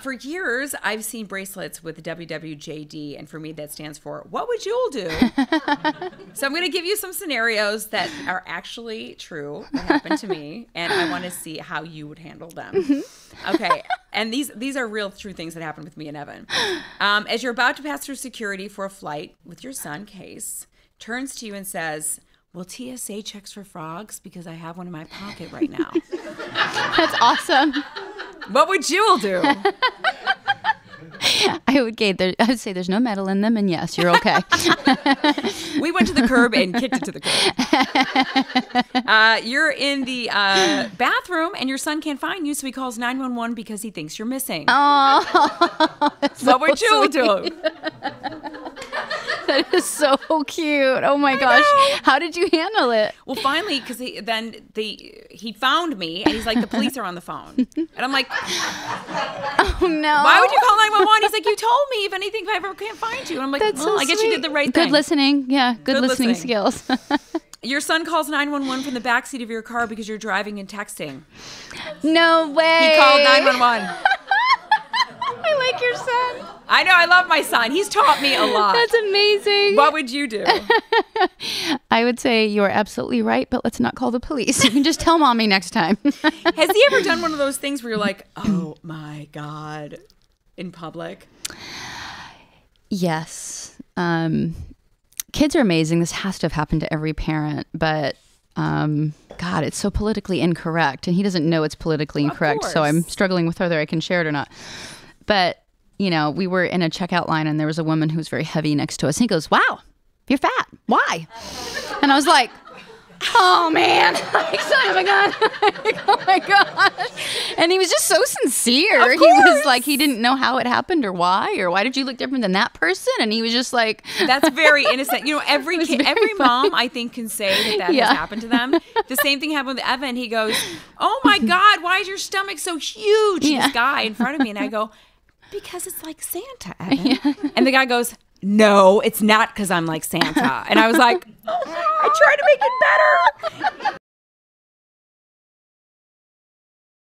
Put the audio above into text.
For years, I've seen bracelets with WWJD, and for me, that stands for "What would Jewel do?" So I'm going to give you some scenarios that are actually true that happened to me, and I want to see how you would handle them. Okay, and these are real, true things that happened with me and Evan. As you're about to pass through security for a flight with your son, Case, turns to you and says, "Will TSA checks for frogs? Because I have one in my pocket right now." That's awesome. What would Jewel do? I would say there's no metal in them, and yes, you're okay. We went to the curb and kicked it to the curb. You're in the bathroom, and your son can't find you, so he calls 911 because he thinks you're missing. Oh, what would Jewel do? That is so cute. Oh my gosh. How did you handle it? Well, finally, because he found me, and he's like, "The police are on the phone." And I'm like, "Oh no. Why would you call 911? He's like, "You told me if anything, if I ever can't find you." And I'm like, That's so I guess sweet. you did the right thing. Good listening. Yeah, good listening skills. Your son calls 911 from the backseat of your car because you're driving and texting. No way. He called 911. I like your son. I know, I love my son. He's taught me a lot. That's amazing. What would you do? I would say you're absolutely right, but let's not call the police. You can just tell mommy next time. Has he ever done one of those things where you're like, "Oh my God," in public? Yes. Kids are amazing. This has to have happened to every parent, but God, it's so politically incorrect, and he doesn't know it's politically incorrect, so I'm struggling with whether I can share it or not. But, we were in a checkout line, and there was a woman who was very heavy next to us, and he goes, "Wow, you're fat. Why?" And I was like, "Oh, man." Like, son of a gun. Like, oh, my gosh. And he was just so sincere. He was like, he didn't know how it happened or why did you look different than that person? And he was just like. That's very innocent. Every kid, every mom, I think, can say that has happened to them. The same thing happened with Evan. He goes, "Oh, my God, why is your stomach so huge?" This guy in front of me. And I go, "Because it's like Santa, Evan." Yeah. And the guy goes, "No, it's not because I'm like Santa." And I was like, I tried to make it better.